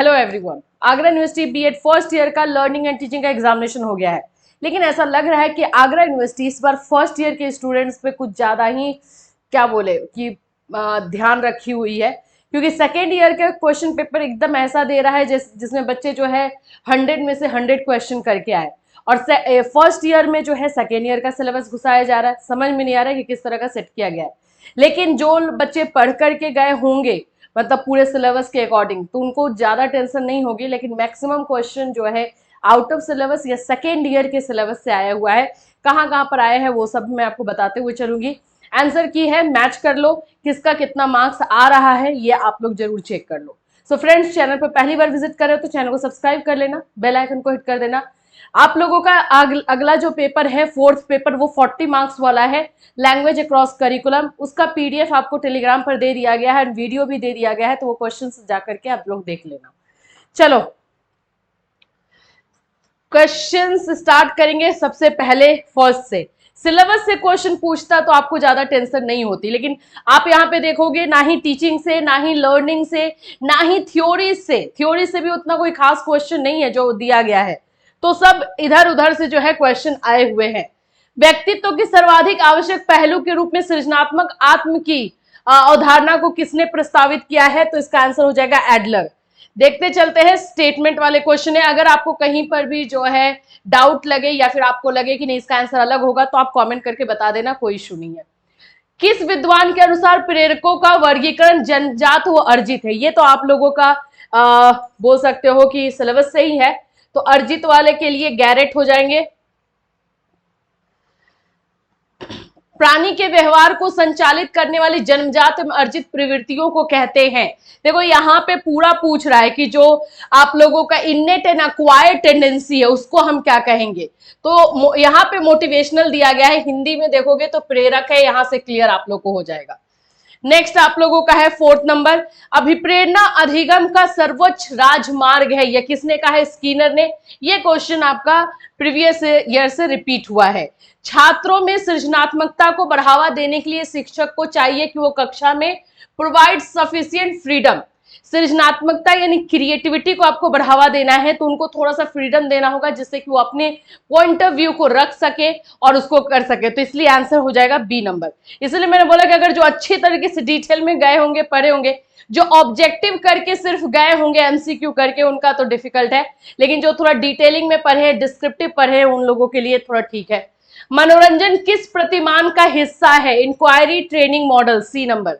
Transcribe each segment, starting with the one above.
Hello everyone, Agra university BEd first year का learning and teaching का examination हो गया है। लेकिन ऐसा लग रहा है कि आगरा यूनिवर्सिटी इस बार फर्स्ट ईयर के स्टूडेंट्स पे कुछ ज्यादा ही क्या बोले कि ध्यान रखी हुई है, क्योंकि सेकेंड ईयर का क्वेश्चन पेपर एकदम ऐसा दे रहा है जिसमें बच्चे जो है 100 में से 100 क्वेश्चन करके आए। और फर्स्ट ईयर में जो है सेकेंड ईयर का सिलेबस घुसाया जा रहा है। समझ में नहीं आ रहा है कि किस तरह का सेट किया गया है। लेकिन जो बच्चे पढ़ करके गए होंगे मतलब पूरे सिलेबस के अकॉर्डिंग, तो उनको ज्यादा टेंशन नहीं होगी। लेकिन मैक्सिमम क्वेश्चन जो है आउट ऑफ सिलेबस या सेकेंड ईयर के सिलेबस से आया हुआ है। कहाँ पर आया है वो सब मैं आपको बताते हुए चलूंगी। आंसर की है, मैच कर लो किसका कितना मार्क्स आ रहा है, ये आप लोग जरूर चेक कर लो। सो फ्रेंड्स, चैनल पर पहली बार विजिट कर रहे हो तो चैनल को सब्सक्राइब कर लेना, बेल आइकन को हिट कर देना। आप लोगों का अगला जो पेपर है फोर्थ पेपर, वो 40 मार्क्स वाला है, लैंग्वेज अक्रॉस करिकुलम। उसका पीडीएफ आपको टेलीग्राम पर दे दिया गया है, वीडियो भी दे दिया गया है, तो वो क्वेश्चंस जाकर के आप लोग देख लेना। चलो क्वेश्चंस स्टार्ट करेंगे। सबसे पहले फर्स्ट से सिलेबस से क्वेश्चन पूछता तो आपको ज्यादा टेंशन नहीं होती, लेकिन आप यहाँ पे देखोगे ना ही टीचिंग से, ना ही लर्निंग से, ना ही थ्योरी से भी उतना कोई खास क्वेश्चन नहीं है जो दिया गया है। तो सब इधर उधर से जो है क्वेश्चन आए हुए हैं। व्यक्तित्व की सर्वाधिक आवश्यक पहलू के रूप में सृजनात्मक आत्म की अवधारणा को किसने प्रस्तावित किया है? तो इसका आंसर हो जाएगा एडलर। देखते चलते हैं, स्टेटमेंट वाले क्वेश्चन है। अगर आपको कहीं पर भी जो है डाउट लगे या फिर आपको लगे कि नहीं इसका आंसर अलग होगा, तो आप कमेंट करके बता देना, कोई इशू नहीं है। किस विद्वान के अनुसार प्रेरकों का वर्गीकरण जन्मजात व अर्जित है? ये तो आप लोगों का बोल सकते हो कि सिलेबस से ही है, तो अर्जित वाले के लिए गैरेट हो जाएंगे। प्राणी के व्यवहार को संचालित करने वाली जन्मजात अर्जित प्रवृत्तियों को कहते हैं। देखो यहाँ पे पूरा पूछ रहा है कि जो आप लोगों का इनेट एंड अक्वायर्ड टेंडेंसी है उसको हम क्या कहेंगे। तो यहाँ पे मोटिवेशनल दिया गया है, हिंदी में देखोगे तो प्रेरक है, यहां से क्लियर आप लोग को हो जाएगा। नेक्स्ट आप लोगों का है फोर्थ नंबर, अभिप्रेरणा अधिगम का सर्वोच्च राजमार्ग है, यह किसने कहा है? स्किनर ने। यह क्वेश्चन आपका प्रीवियस ईयर से रिपीट हुआ है। छात्रों में सृजनात्मकता को बढ़ावा देने के लिए शिक्षक को चाहिए कि वो कक्षा में प्रोवाइड सफिशिएंट फ्रीडम। सृजनात्मकता यानी क्रिएटिविटी को आपको बढ़ावा देना है, तो उनको थोड़ा सा फ्रीडम देना होगा जिससे कि वो अपने पॉइंट ऑफ व्यू को रख सके और उसको कर सके। तो इसलिए आंसर हो जाएगा बी नंबर। इसलिए मैंने बोला कि अगर जो अच्छी तरीके से डिटेल में गए होंगे, पढ़े होंगे, जो ऑब्जेक्टिव करके सिर्फ गए होंगे एमसीक्यू करके, उनका तो डिफिकल्ट है। लेकिन जो थोड़ा डिटेलिंग में पढ़े, डिस्क्रिप्टिव पढ़े, उन लोगों के लिए थोड़ा ठीक है। मनोरंजन किस प्रतिमान का हिस्सा है? Inquiry training model, C number.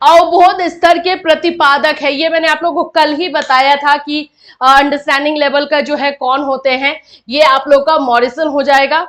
अवबोध स्तर के प्रतिपादक है, ये मैंने आप लोगों को कल ही बताया था कि अंडरस्टैंडिंग लेवल का जो है कौन होते हैं, ये आप लोग का मॉरिसन हो जाएगा।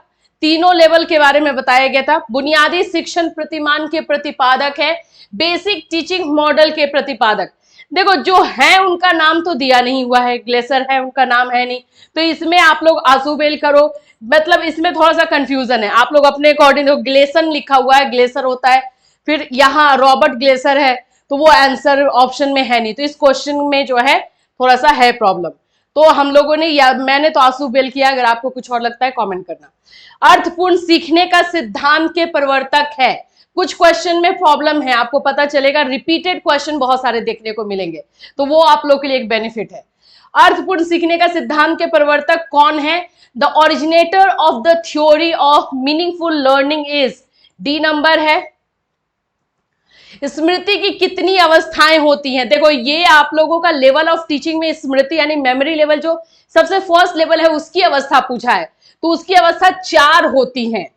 तीनों लेवल के बारे में बताया गया था। बुनियादी शिक्षण प्रतिमान के प्रतिपादक है, बेसिक टीचिंग मॉडल के प्रतिपादक। देखो जो है उनका नाम तो दिया नहीं हुआ है, ग्लेसर है उनका नाम है नहीं, तो इसमें आप लोग आसुबेल करो। मतलब इसमें थोड़ा सा कंफ्यूजन है, आप लोग अपने अकॉर्डिंग। ग्लेसन लिखा हुआ है, ग्लेसर होता है, फिर यहाँ रॉबर्ट ग्लेसर है, तो वो आंसर ऑप्शन में है नहीं। तो इस क्वेश्चन में जो है थोड़ा सा है प्रॉब्लम, तो हम लोगों ने या मैंने तो आसुबेल किया। अगर आपको कुछ और लगता है कमेंट करना। अर्थपूर्ण सीखने का सिद्धांत के प्रवर्तक है। कुछ क्वेश्चन में प्रॉब्लम है, आपको पता चलेगा, रिपीटेड क्वेश्चन बहुत सारे देखने को मिलेंगे, तो वो आप लोग के लिए एक बेनिफिट है। अर्थपूर्ण सीखने का सिद्धांत के प्रवर्तक कौन है? The originator of the theory of meaningful learning is, D number है। स्मृति की कितनी अवस्थाएं होती हैं? देखो ये आप लोगों का लेवल ऑफ टीचिंग में स्मृति यानी मेमोरी लेवल, जो सबसे फर्स्ट लेवल है उसकी अवस्था पूछा है, तो उसकी अवस्था 4 होती हैं।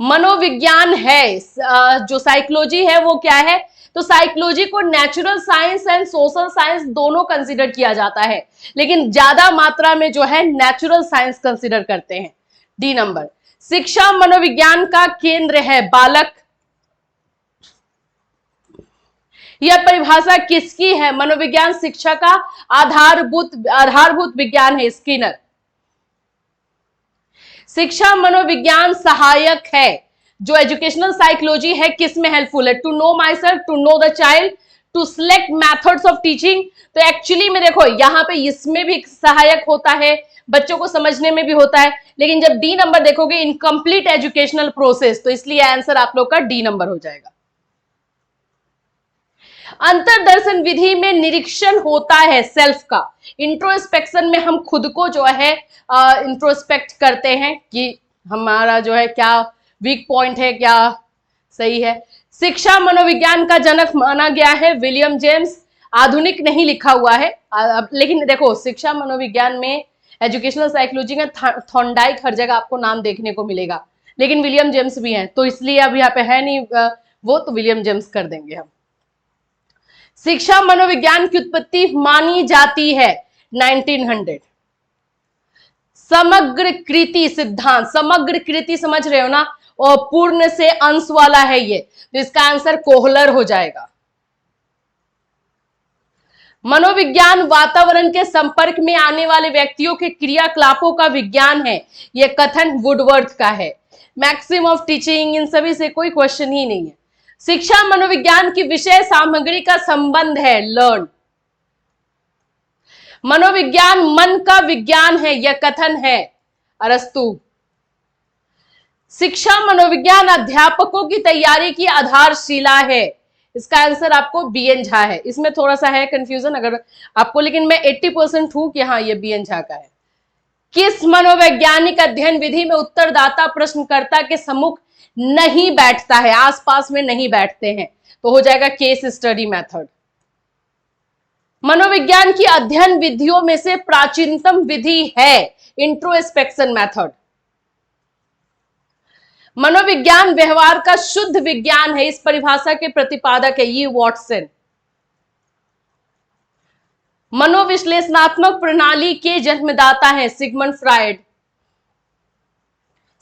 मनोविज्ञान है, जो साइकोलॉजी है वो क्या है? तो साइकोलॉजी को natural science and social science दोनों कंसीडर किया जाता है, लेकिन ज्यादा मात्रा में जो है नेचुरल साइंस कंसीडर करते हैं, डी नंबर। शिक्षा मनोविज्ञान का केंद्र है, बालक। यह परिभाषा किसकी है? मनोविज्ञान शिक्षा का आधारभूत विज्ञान है, स्किनर। शिक्षा मनोविज्ञान सहायक है, जो एजुकेशनल साइकोलॉजी है किस में हेल्पफुल है? To know myself, to know the child, to select methods of teaching. तो एक्चुअली में देखो यहाँ पे इसमें भी सहायक होता है, बच्चों को समझने में भी होता है, लेकिन जब डी नंबर देखोगे इनकम्प्लीट एजुकेशनल प्रोसेस, तो इसलिए आंसर आप लोग का डी नंबर हो जाएगा। अंतर्दर्शन विधि में निरीक्षण होता है सेल्फ का। इंट्रोस्पेक्शन में हम खुद को जो है इंट्रोस्पेक्ट करते हैं कि हमारा जो है क्या वीक पॉइंट है, क्या सही है। शिक्षा मनोविज्ञान का जनक माना गया है विलियम जेम्स। आधुनिक नहीं लिखा हुआ है, लेकिन देखो शिक्षा मनोविज्ञान में एजुकेशनल साइकोलॉजी में थॉर्नडाइक हर जगह आपको नाम देखने को मिलेगा, लेकिन विलियम जेम्स भी हैं, तो इसलिए अब यहाँ पे है नहीं वो, तो विलियम जेम्स कर देंगे हम। शिक्षा मनोविज्ञान की उत्पत्ति मानी जाती है 1900। समग्र कृति सिद्धांत, समग्र कृति समझ रहे हो ना, और पूर्ण से अंश वाला है ये, तो इसका आंसर कोहलर हो जाएगा। मनोविज्ञान वातावरण के संपर्क में आने वाले व्यक्तियों के क्रियाकलापों का विज्ञान है, यह कथन वुडवर्थ का है। मैक्सिम ऑफ टीचिंग, इन सभी से कोई क्वेश्चन ही नहीं है। शिक्षा मनोविज्ञान की विषय सामग्री का संबंध है, लर्न। मनोविज्ञान मन का विज्ञान है, यह कथन है, अरस्तु। शिक्षा मनोविज्ञान अध्यापकों की तैयारी की आधारशिला है, इसका आंसर आपको बीएन झा है। इसमें थोड़ा सा है कंफ्यूजन अगर आपको, लेकिन मैं 80% हूं कि हाँ ये बीएन झा का है। किस मनोवैज्ञानिक अध्ययन विधि में उत्तरदाता प्रश्नकर्ता के सम्मुख नहीं बैठता है, आसपास में नहीं बैठते हैं, तो हो जाएगा केस स्टडी मेथड। मनोविज्ञान की अध्ययन विधियों में से प्राचीनतम विधि है इंट्रोस्पेक्शन मेथड। मनोविज्ञान व्यवहार का शुद्ध विज्ञान है, इस परिभाषा के प्रतिपादक है ये वॉटसन। मनोविश्लेषणात्मक प्रणाली के जन्मदाता है सिगमंड फ्रायड।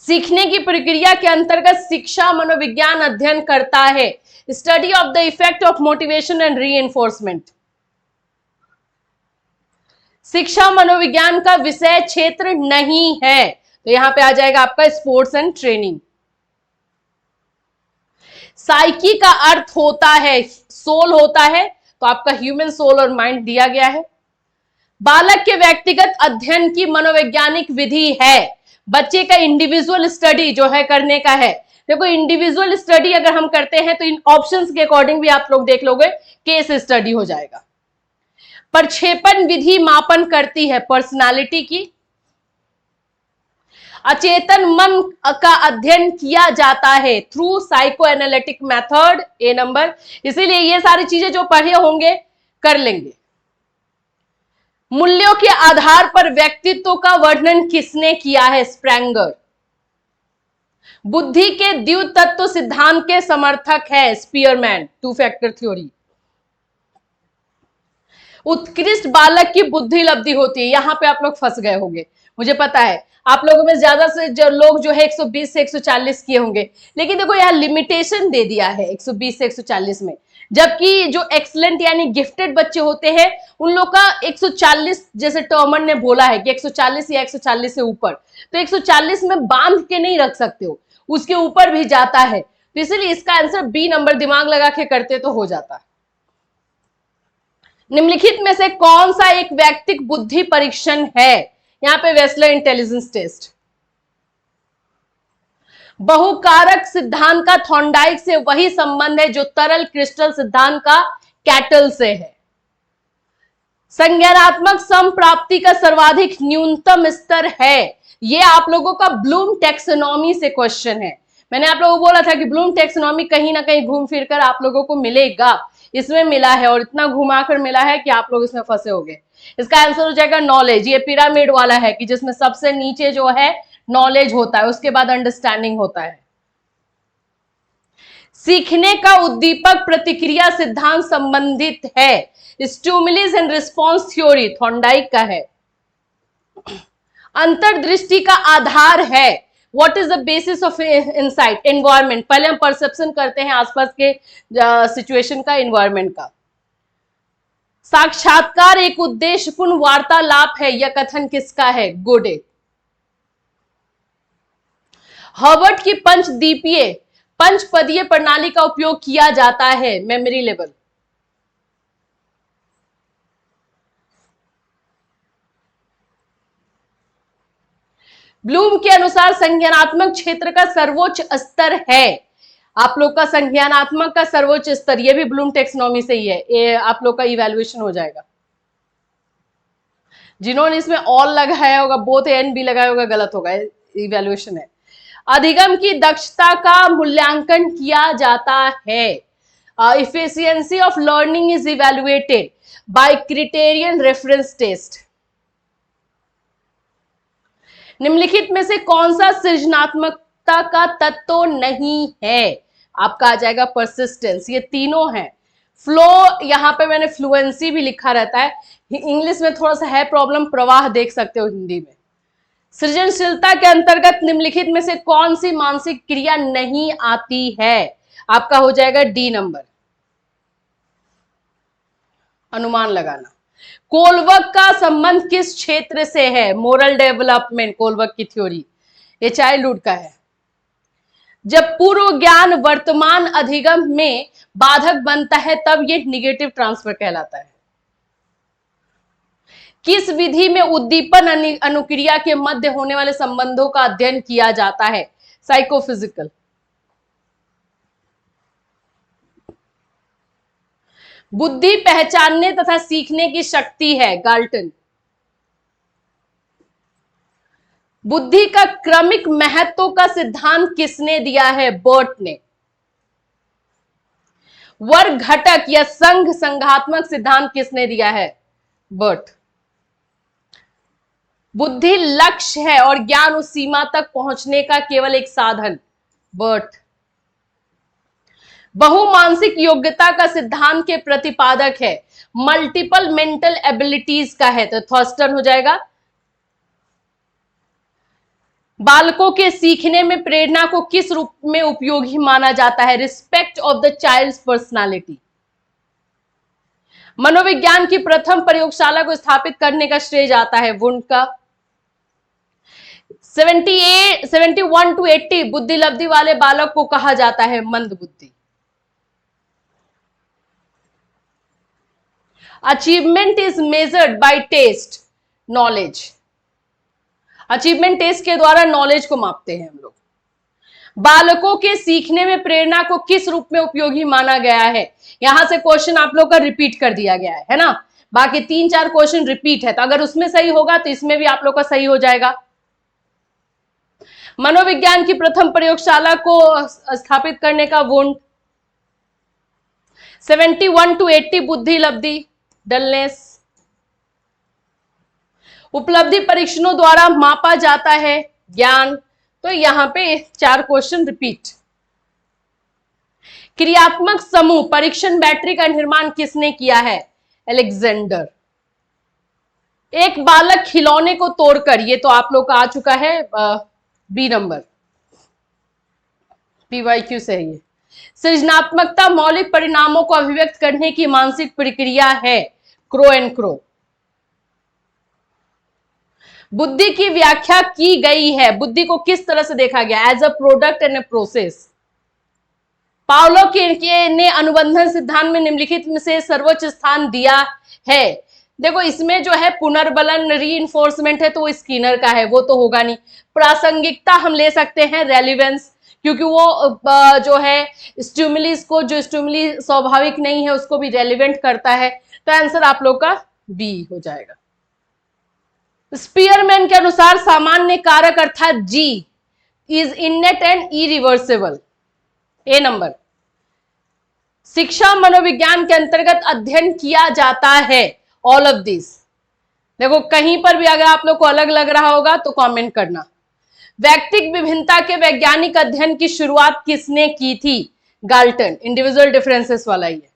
सीखने की प्रक्रिया के अंतर्गत शिक्षा मनोविज्ञान अध्ययन करता है, study of the effect of motivation and reinforcement. शिक्षा मनोविज्ञान का विषय क्षेत्र नहीं है, तो यहां पे आ जाएगा आपका स्पोर्ट्स एंड ट्रेनिंग। साइकी का अर्थ होता है सोल होता है, तो आपका ह्यूमन सोल और माइंड दिया गया है। बालक के व्यक्तिगत अध्ययन की मनोवैज्ञानिक विधि है, बच्चे का इंडिविजुअल स्टडी जो है करने का है। देखो इंडिविजुअल स्टडी अगर हम करते हैं तो इन ऑप्शंस के अकॉर्डिंग भी आप लोग देख लोगे केस स्टडी हो जाएगा। प्रक्षेपण विधि मापन करती है पर्सनालिटी की। अचेतन मन का अध्ययन किया जाता है थ्रू साइको एनालिटिक मेथड, ए नंबर। इसीलिए ये सारी चीजें जो पढ़े होंगे कर लेंगे। मूल्यों के आधार पर व्यक्तित्व का वर्णन किसने किया है, स्प्रैंगर। बुद्धि के द्वितत्व सिद्धांत के समर्थक है स्पीयरमैन, टू फैक्टर थ्योरी। उत्कृष्ट बालक की बुद्धि लब्धि होती है, यहां पे आप लोग फंस गए होंगे, मुझे पता है आप लोगों में ज्यादा से जो लोग जो है 120 से 140 किए होंगे, लेकिन देखो यहाँ लिमिटेशन दे दिया है 120 से 140 में, जबकि जो एक्सलेंट यानी गिफ्टेड बच्चे होते हैं उन लोग का 140, जैसे टर्मन ने बोला है कि 140 या 140 से ऊपर, तो 140 में बांध के नहीं रख सकते हो, उसके ऊपर भी जाता है, तो इसलिए इसका आंसर बी नंबर दिमाग लगा के करते तो हो जाता। निम्नलिखित में से कौन सा एक व्यक्तिक बुद्धि परीक्षण है, यहां पे वेस्लर इंटेलिजेंस टेस्ट। बहुकारक सिद्धांत का थॉर्नडाइक से वही संबंध है जो तरल क्रिस्टल सिद्धांत का कैटल से है। संज्ञानात्मक समप्राप्ति का सर्वाधिक न्यूनतम स्तर है, ये आप लोगों का ब्लूम टैक्सोनॉमी से क्वेश्चन है। मैंने आप लोगों को बोला था कि ब्लूम टैक्सोनॉमी कहीं ना कहीं घूम फिर कर आप लोगों को मिलेगा, इसमें मिला है और इतना घुमाकर मिला है कि आप लोग इसमें फंसे होंगे। इसका आंसर हो जाएगा नॉलेज। ये पिरामिड वाला है कि जिसमें सबसे नीचे जो है नॉलेज होता है, उसके बाद अंडरस्टैंडिंग होता है। सीखने का उद्दीपक प्रतिक्रिया सिद्धांत संबंधित है, stimulus and response theory Thorndike का है। अंतर्दृष्टि का आधार है, what is the basis of insight, environment. पहले हम परसेप्शन करते हैं आसपास के सिचुएशन का, एनवायरमेंट का। साक्षात्कार एक उद्देश्यपूर्ण वार्तालाप है, यह कथन किसका है, गोडे। हर्बर्ट की पंचदीपीय पंचपदीय प्रणाली का उपयोग किया जाता है, मेमोरी लेवल। ब्लूम के अनुसार संज्ञानात्मक क्षेत्र का सर्वोच्च स्तर है आप लोग का संज्ञानात्मक का सर्वोच्च स्तर, ये भी ब्लूम टेक्सोनॉमी से ही है, ये आप लोग का इवैल्यूएशन हो जाएगा। जिन्होंने इसमें ऑल लगाया होगा, बोथ ए एंड बी लगाया होगा, गलत होगा, इवैल्यूएशन है। अधिगम की दक्षता का मूल्यांकन किया जाता है। Efficiency of learning is evaluated by criterion reference test. निम्नलिखित में से कौन सा सृजनात्मकता का तत्व नहीं है? आपका आ जाएगा परसिस्टेंस। ये तीनों हैं। फ्लो, यहां पे मैंने फ्लुएंसी भी लिखा रहता है, इंग्लिश में थोड़ा सा है प्रॉब्लम, प्रवाह देख सकते हो हिंदी में। सृजनशीलता के अंतर्गत निम्नलिखित में से कौन सी मानसिक क्रिया नहीं आती है? आपका हो जाएगा डी नंबर, अनुमान लगाना। कोलवर्क का संबंध किस क्षेत्र से है? मोरल डेवलपमेंट, कोलवर्क की थ्योरी, ये चाइल्डहुड का है। जब पूर्व ज्ञान वर्तमान अधिगम में बाधक बनता है तब ये निगेटिव ट्रांसफर कहलाता है। किस विधि में उद्दीपन अनुक्रिया के मध्य होने वाले संबंधों का अध्ययन किया जाता है? साइकोफिजिकल। बुद्धि पहचानने तथा सीखने की शक्ति है, गाल्टन। बुद्धि का क्रमिक महत्व का सिद्धांत किसने दिया है? बर्ट ने। वर्ग घटक या संघ संघात्मक सिद्धांत किसने दिया है? बर्ट। बुद्धि लक्ष्य है और ज्ञान उस सीमा तक पहुंचने का केवल एक साधन, बर्ट। बहुमानसिक योग्यता का सिद्धांत के प्रतिपादक है, मल्टीपल मेंटल एबिलिटीज का है, तो थॉर्स्टन हो जाएगा। बालकों के सीखने में प्रेरणा को किस रूप में उपयोगी माना जाता है? Respect of the child's personality. मनोविज्ञान की प्रथम प्रयोगशाला को स्थापित करने का श्रेय जाता है वुंड का। 71 to 80 बुद्धि लब्धि वाले बालक को कहा जाता है मंद बुद्धि। Achievement is measured by test, knowledge. Achievement test के द्वारा नॉलेज को मापते हैं हम लोग। बालकों के सीखने में प्रेरणा को किस रूप में उपयोगी माना गया है? यहां से क्वेश्चन आप लोग का रिपीट कर दिया गया है ना, बाकी 3-4 क्वेश्चन रिपीट है, तो अगर उसमें सही होगा तो इसमें भी आप लोग का सही हो जाएगा। मनोविज्ञान की प्रथम प्रयोगशाला को स्थापित करने का वुंड। 71 to 80 बुद्धि लब्धि, डलनेस। उपलब्धि परीक्षणों द्वारा मापा जाता है ज्ञान, तो यहां पे 4 क्वेश्चन रिपीट। क्रियात्मक समूह परीक्षण बैटरी का निर्माण किसने किया है? अलेक्जेंडर। एक बालक खिलौने को तोड़कर, ये तो आप लोग का आ चुका है, बी नंबर, PYQ से है ये। सृजनात्मकता मौलिक परिणामों को अभिव्यक्त करने की मानसिक प्रक्रिया है, क्रो एंड क्रो। बुद्धि की व्याख्या की गई है, बुद्धि को किस तरह से देखा गया? As a product and a process. Pavlov ने अनुबंधन सिद्धांत में निम्नलिखित में से सर्वोच्च स्थान दिया है। देखो इसमें जो है पुनर्बलन, रीइंफोर्समेंट है, तो वो स्किनर का है, वो तो होगा नहीं। प्रासंगिकता हम ले सकते हैं रेलिवेंस, क्योंकि वो जो है स्टिमुलिस को, जो स्टिमुली स्वाभाविक नहीं है उसको भी रेलिवेंट करता है, तो आंसर आप लोग का बी हो जाएगा। स्पीयरमैन के अनुसार सामान्य कारक अर्थात G is innate and irreversible, A number. शिक्षा मनोविज्ञान के अंतर्गत अध्ययन किया जाता है, ऑल ऑफ दिस। देखो कहीं पर भी अगर आप लोग को अलग लग रहा होगा तो कमेंट करना। व्यक्तिक विभिन्नता के वैज्ञानिक अध्ययन की शुरुआत किसने की थी? गाल्टन, इंडिविजुअल डिफरेंसेस वाला ही है।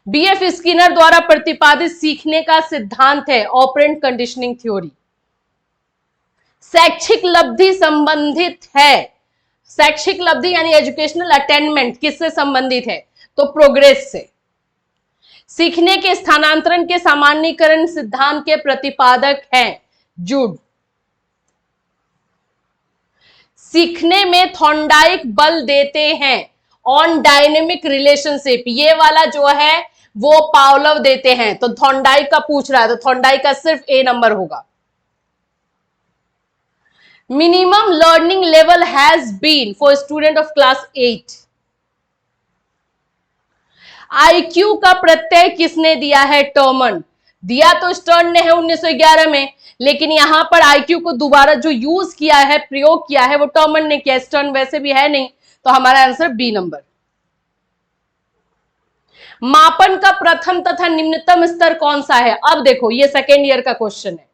BF स्किनर द्वारा प्रतिपादित सीखने का सिद्धांत है ऑपरेंट कंडीशनिंग थ्योरी। शैक्षिक लब्धि संबंधित है, शैक्षिक लब्धि यानी एजुकेशनल अटेनमेंट किससे संबंधित है? तो प्रोग्रेस से। सीखने के स्थानांतरण के सामान्यीकरण सिद्धांत के प्रतिपादक हैं जूड। सीखने में थॉर्नडाइक बल देते हैं ऑन डायनेमिक रिलेशनशिप, ये वाला जो है वो पावलोव देते हैं, तो थॉर्नडाइक का पूछ रहा है तो थॉर्नडाइक का सिर्फ ए नंबर होगा। Minimum learning level has been for student of class 8, IQ का प्रत्यय किसने दिया है? टर्मन। दिया तो स्टर्न ने है 1911 में, लेकिन यहां पर आईक्यू को दोबारा जो यूज किया है, प्रयोग किया है, वो टर्मन ने किया। स्टर्न वैसे भी है नहीं, तो हमारा आंसर बी नंबर। मापन का प्रथम तथा निम्नतम स्तर कौन सा है? अब देखो, ये सेकेंड ईयर का क्वेश्चन है।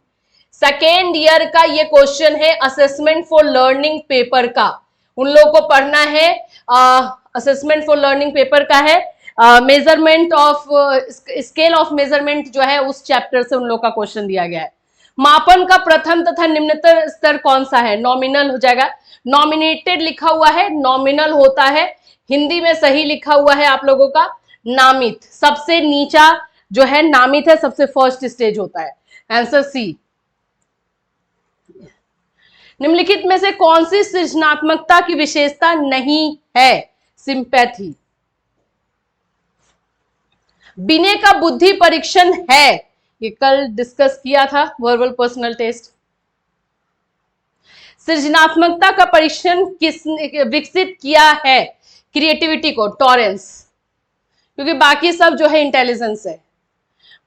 सेकेंड ईयर का ये क्वेश्चन है असेसमेंट फॉर लर्निंग पेपर का। उन लोगों को पढ़ना है, असेसमेंट फॉर लर्निंग पेपर का है, measurement of scale of measurement जो है उस चैप्टर से उन लोगों का क्वेश्चन दिया गया है। मापन का प्रथम तथा निम्नतम स्तर कौन सा है? नॉमिनल हो जाएगा। नॉमिनेटेड लिखा हुआ है, नॉमिनल होता है। हिंदी में सही लिखा हुआ है आप लोगों का नामित। सबसे नीचा जो है नामित है, सबसे फर्स्ट स्टेज होता है। Answer C. निम्नलिखित में से कौन सी सृजनात्मकता की विशेषता नहीं है? सिंपैथी। बिने का बुद्धि परीक्षण है, ये कल डिस्कस किया था, वर्बल पर्सनल टेस्ट। सृजनात्मकता का परीक्षण किसने विकसित किया है? क्रिएटिविटी को, टॉरेंस, क्योंकि बाकी सब जो है इंटेलिजेंस है।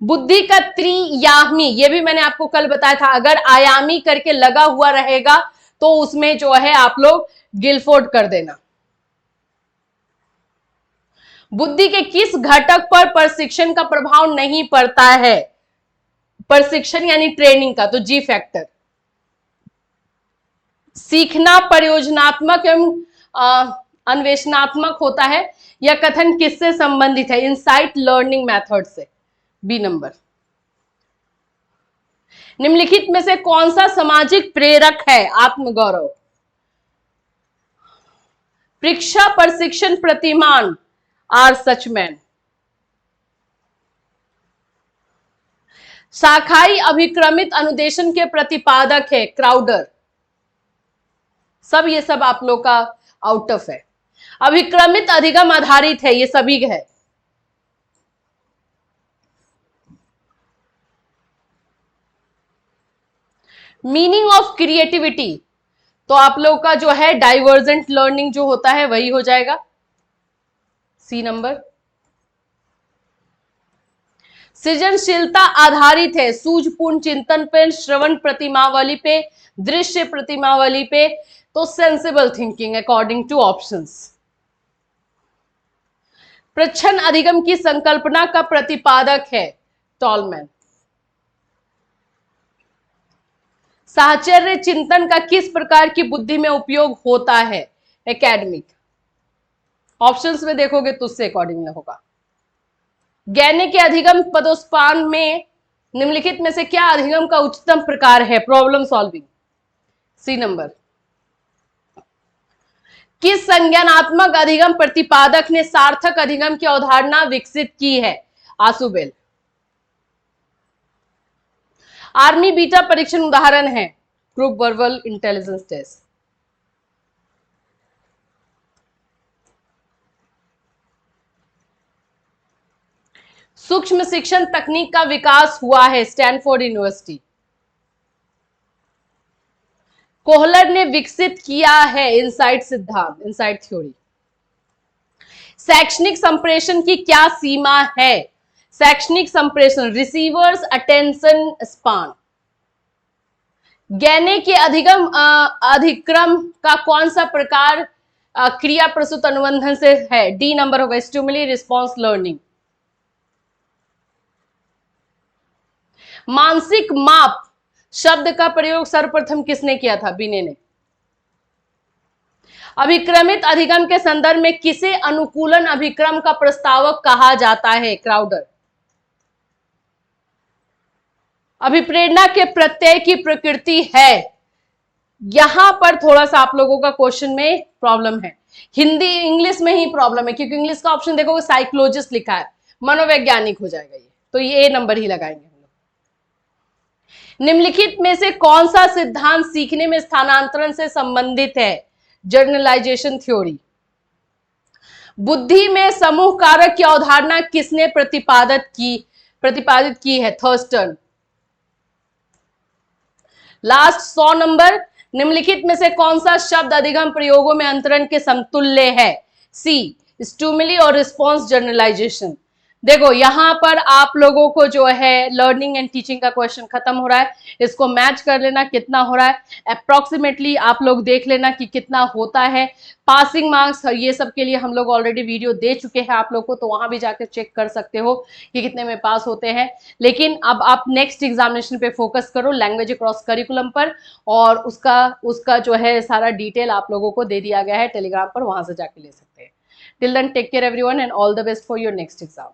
बुद्धि का त्रियामी, ये भी मैंने आपको कल बताया था, अगर आयामी करके लगा हुआ रहेगा तो उसमें जो है आप लोग गिलफोर्ड कर देना। बुद्धि के किस घटक पर प्रशिक्षण का प्रभाव नहीं पड़ता है? प्रशिक्षण यानी ट्रेनिंग का, तो जी फैक्टर। सीखना परियोजनात्मक एवं अन्वेषणात्मक होता है। यह कथन किससे संबंधित है? इनसाइट लर्निंग मेथड से, बी नंबर। निम्नलिखित में से कौन सा सामाजिक प्रेरक है? आत्मगौरव। परीक्षा प्रशिक्षण प्रतिमान, आर सचमैन। शाखाई अभिक्रमित अनुदेशन के प्रतिपादक है, क्राउडर। सब ये सब आप लोग का आउट ऑफ है। अभिक्रमित अधिगम आधारित है, ये सभी है। मीनिंग ऑफ क्रिएटिविटी, तो आप लोग का जो है डाइवर्जेंट लर्निंग जो होता है वही हो जाएगा, सी नंबर। सृजनशीलता आधारित है, सूझपूर्ण चिंतन पे, श्रवण प्रतिमावली पे, दृश्य प्रतिमावली पे, तो sensible thinking according to options. प्रच्छन्न अधिगम की संकल्पना का प्रतिपादक है, टॉलमैन। साहचर्य चिंतन का किस प्रकार की बुद्धि में उपयोग होता है? एकेडमिक। ऑप्शंस में देखोगे तो उससे अकॉर्डिंग होगा। ज्ञान के अधिगम पदोत्पान में निम्नलिखित में से क्या अधिगम का उच्चतम प्रकार है? Problem solving, C number. किस संज्ञानात्मक अधिगम प्रतिपादक ने सार्थक अधिगम की अवधारणा विकसित की है? आसुबेल। आर्मी बीटा परीक्षण उदाहरण है, ग्रुप वर्बल इंटेलिजेंस टेस्ट। सूक्ष्म शिक्षण तकनीक का विकास हुआ है, स्टैनफोर्ड यूनिवर्सिटी। कोहलर ने विकसित किया है इनसाइट सिद्धांत, इनसाइट थ्योरी। शैक्षणिक संप्रेषण की क्या सीमा है? शैक्षणिक संप्रेषण, रिसीवर्स अटेंशन स्पान। ज्ञान के अधिगम अधिक्रम का कौन सा प्रकार क्रिया प्रस्तुत अनुबंधन से है? डी नंबर होगा, स्टिमुली रिस्पॉन्स लर्निंग। मानसिक माप शब्द का प्रयोग सर्वप्रथम किसने किया था? बिने ने। अभिक्रमित अधिगम के संदर्भ में किसे अनुकूलन अभिक्रम का प्रस्तावक कहा जाता है? क्राउडर। अभिप्रेरणा के प्रत्यय की प्रकृति है, यहां पर थोड़ा सा आप लोगों का क्वेश्चन में प्रॉब्लम है। हिंदी इंग्लिश में ही प्रॉब्लम है, क्योंकि इंग्लिश का ऑप्शन देखोगे साइकोलॉजिस्ट लिखा है, मनोवैज्ञानिक हो जाएगा ये, तो ये नंबर ही लगाएंगे हम लोग। निम्नलिखित में से कौन सा सिद्धांत सीखने में स्थानांतरण से संबंधित है? Journalisation theory. बुद्धि में समूह कारक की अवधारणा किसने प्रतिपादित की है? थर्स्टन। Last 100 number. निम्नलिखित में से कौन सा शब्द अधिगम प्रयोगों में अंतरण के समतुल्य है? सी, स्टिमुली और रिस्पॉन्स जर्नलाइजेशन। देखो यहाँ पर आप लोगों को जो है लर्निंग एंड टीचिंग का क्वेश्चन खत्म हो रहा है, इसको मैच कर लेना कितना हो रहा है, अप्रोक्सीमेटली आप लोग देख लेना कि कितना होता है। पासिंग मार्क्स ये सब के लिए हम लोग ऑलरेडी वीडियो दे चुके हैं आप लोग को, तो वहां भी जाकर चेक कर सकते हो कि कितने में पास होते हैं। लेकिन अब आप नेक्स्ट एग्जामिनेशन पे फोकस करो, लैंग्वेज अक्रॉस करिकुलम पर, और उसका उसका जो है सारा डिटेल आप लोगों को दे दिया गया है टेलीग्राम पर, वहां से जाके ले सकते हैं। Till then take care everyone and all the best for your next exam.